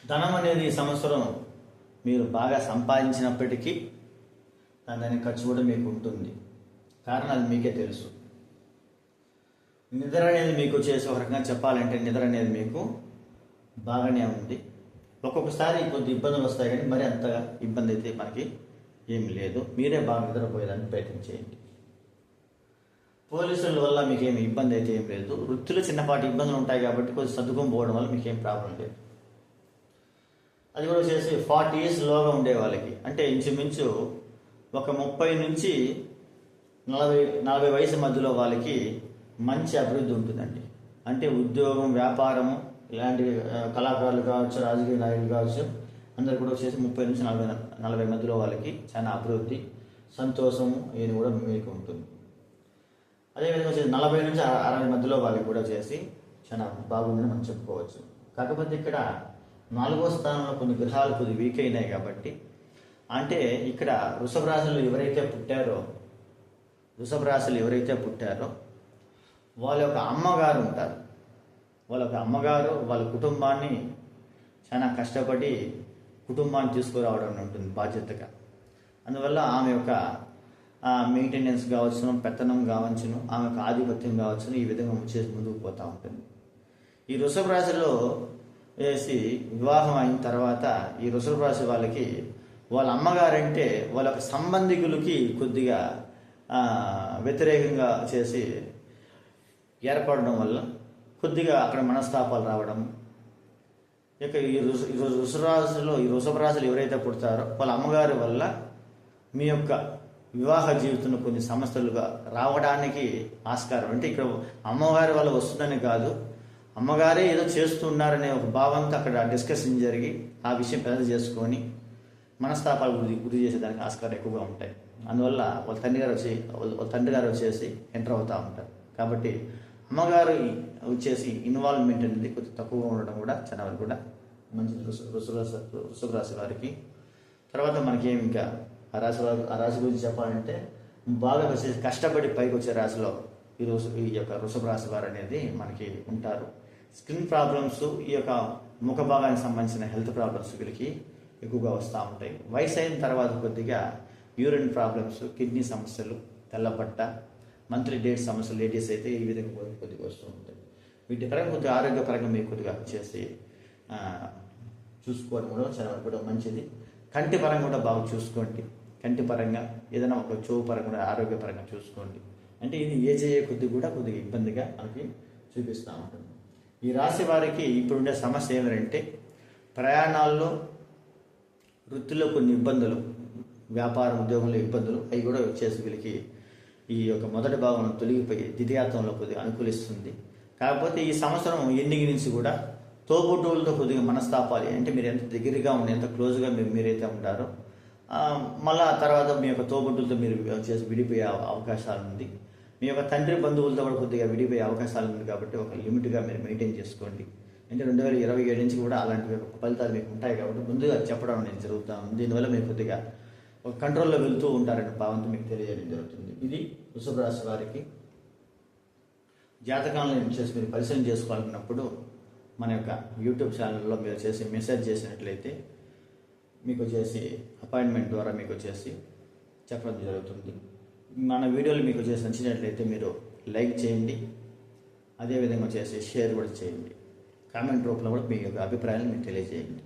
ధనం అనేది ఈ సంవత్సరం మీరు బాగా సంపాదించినప్పటికీ దాని ఖర్చు కూడా మీకు ఉంటుంది. కారణం అది మీకే తెలుసు. నిద్ర అనేది మీకు చేసి ఒక రకంగా చెప్పాలంటే నిద్ర అనేది మీకు బాగానే ఉంది. ఒక్కొక్కసారి కొద్ది ఇబ్బందులు వస్తాయి, కానీ మరి అంతగా ఇబ్బంది అయితే మనకి ఏమి లేదు. మీరే బాగా నిద్రపోయేదానికి ప్రయత్నం చేయండి. పోలీసుల వల్ల మీకేమి ఇబ్బంది అయితే ఏం లేదు. వృత్తిలో చిన్నపాటి ఇబ్బందులు ఉంటాయి కాబట్టి కొంచెం సర్దుకొని పోవడం వల్ల మీకేం ప్రాబ్లం లేదు. అది కూడా వచ్చేసి 40 years లోగా ఉండే వాళ్ళకి, అంటే ఇంచుమించు ఒక 30 నుంచి 40 వయసు మధ్యలో వాళ్ళకి మంచి అభివృద్ధి ఉంటుందండి. అంటే ఉద్యోగం, వ్యాపారము, ఇలాంటి కళాకారులు కావచ్చు, రాజకీయ నాయకులు కావచ్చు, అందరు కూడా వచ్చేసి 30 నుంచి 40 మధ్యలో వాళ్ళకి చాలా అభివృద్ధి, సంతోషము ఇది కూడా మీకు ఉంటుంది. అదేవిధంగా వచ్చేసి 40 నుంచి 60 మధ్యలో వాళ్ళకి కూడా వచ్చేసి చాలా బాగుందని మనం చెప్పుకోవచ్చు. కాకపోతే ఇక్కడ 4వ స్థానంలో కొన్ని గ్రహాలు కొద్ది వీక్ అయినాయి కాబట్టి, అంటే ఇక్కడ వృషభ రాశిలో ఎవరైతే పుట్టారో వాళ్ళ యొక్క అమ్మగారు ఉంటారు. వాళ్ళ యొక్క అమ్మగారు వాళ్ళ కుటుంబాన్ని చాలా కష్టపడి కుటుంబాన్ని తీసుకురావడం ఉంటుంది బాధ్యతగా. అందువల్ల ఆమె యొక్క మెయింటెనెన్స్ కావచ్చును, పెత్తనం కావచ్చును, ఆమె యొక్క ఆధిపత్యం కావచ్చును, ఈ విధంగా వచ్చేసి ముందుకు పోతూ ఉంటుంది. ఈ వృషభ రాశిలో వేసి వివాహం అయిన తర్వాత ఈ వృషభ రాశి వాళ్ళకి వాళ్ళ అమ్మగారంటే వాళ్ళ యొక్క సంబంధికులకి కొద్దిగా వ్యతిరేకంగా చేసి ఏర్పడడం వల్ల కొద్దిగా అక్కడ మనస్తాపాలు రావడం. ఇక ఈ వృషభ రాశులు ఎవరైతే పుడతారో వాళ్ళ అమ్మగారి వల్ల మీ యొక్క వివాహ జీవితంలో కొన్ని సమస్యలుగా రావడానికి ఆస్కారం. అంటే ఇక్కడ అమ్మగారి వల్ల వస్తుందని కాదు, అమ్మగారే ఏదో చేస్తున్నారనే ఒక భావంతో అక్కడ డిస్కషన్ జరిగి ఆ విషయం పెద్ద చేసుకొని మనస్తాపాలు గురి చేసేదానికి ఆస్కారం ఎక్కువగా ఉంటాయి. అందువల్ల వాళ్ళ తండ్రి గారు వచ్చేసి ఎంటర్ అవుతూ ఉంటారు. కాబట్టి అమ్మగారు వచ్చేసి ఇన్వాల్వ్మెంట్ అనేది కొంచెం తక్కువగా ఉండడం కూడా చాలా వరకు కూడా మంచిది వృషభ రాశి వారికి. తర్వాత మనకేం ఇంకా ఆ రాశి గురించి చెప్పాలంటే బాగా వచ్చేసి కష్టపడి పైకి వచ్చే రాశిలో ఈ యొక్క వృషభ రాశి వారు అనేది మనకి ఉంటారు. స్కిన్ ప్రాబ్లమ్స్, ఈ యొక్క ముఖ భాగానికి సంబంధించిన హెల్త్ ప్రాబ్లమ్స్ వీళ్ళకి ఎక్కువగా వస్తూ ఉంటాయి. వయసు అయిన తర్వాత కొద్దిగా యూరిన్ ప్రాబ్లమ్స్, కిడ్నీ సమస్యలు, తెల్లబట్ట, మంత్లీ డేట్ సమస్యలు లేడీస్ అయితే ఈ విధంగా కొద్దిగా వస్తూ ఉంటాయి. వీటి పరంగా కొద్దిగా ఆరోగ్యపరంగా మీకు కొద్దిగా చేసి చూసుకోవడం కూడా చాలా కూడా మంచిది. కంటి పరంగా కూడా బాగా చూసుకోండి. కంటి పరంగా ఏదైనా ఒక చెవు పరంగా కూడా ఆరోగ్యపరంగా చూసుకోండి. అంటే ఇది ఏజ్ అయ్యే కొద్దిగా ఇబ్బందిగా మనకి చూపిస్తూ ఉంటుంది. ఈ రాశి వారికి ఇప్పుడుండే సమస్య ఏమిటంటే ప్రయాణాల్లో, వృత్తిలో కొన్ని ఇబ్బందులు, వ్యాపారం, ఉద్యోగంలో ఇబ్బందులు అవి కూడా వచ్చేసి వీళ్ళకి ఈ యొక్క మొదటి భాగం తొలగిపోయి ద్వితీయార్థంలో కొద్దిగా అనుకూలిస్తుంది. కాకపోతే ఈ సంవత్సరం ఎండింగ్ నుంచి కూడా తోబుట్టువులతో కొద్దిగా మనస్తాపాలి. అంటే మీరు ఎంత దగ్గరగా ఉండి ఎంత క్లోజ్గా మీరైతే ఉంటారో మళ్ళా తర్వాత మీ యొక్క తోబుట్టులతో మీరు చేసి విడిపోయే అవకాశాలు ఉంది. మీ యొక్క తండ్రి బంధువులతో కూడా కొద్దిగా విడిపోయే అవకాశాలు ఉంది. కాబట్టి ఒక లిమిట్గా మీరు మెయింటైన్ చేసుకోండి. అంటే 2027 నుంచి కూడా అలాంటి ఫలితాలు మీకు ఉంటాయి కాబట్టి ముందుగా చెప్పడం అనేది జరుగుతూ ఉంది. దీనివల్ల మీరు కొద్దిగా ఒక కంట్రోల్లో వెళ్తూ ఉంటారనే భావంతో మీకు తెలియజేయడం జరుగుతుంది. ఇది వృషభ రాశి వారికి. జాతకాలను చేసి మీరు పరిశీలన చేసుకోవాలన్నప్పుడు మన యొక్క యూట్యూబ్ ఛానల్లో మీరు చేసి మెసేజ్ చేసినట్లయితే మీకు వచ్చేసి అపాయింట్మెంట్ ద్వారా మీకు వచ్చేసి చెప్పడం జరుగుతుంది. మన వీడియోలు మీకు వచ్చేసి నచ్చినట్లయితే మీరు లైక్ చేయండి. అదేవిధంగా వచ్చేసి షేర్ కూడా చేయండి. కామెంట్ రూపంలో కూడా మీ యొక్క అభిప్రాయాలను మీరు తెలియజేయండి.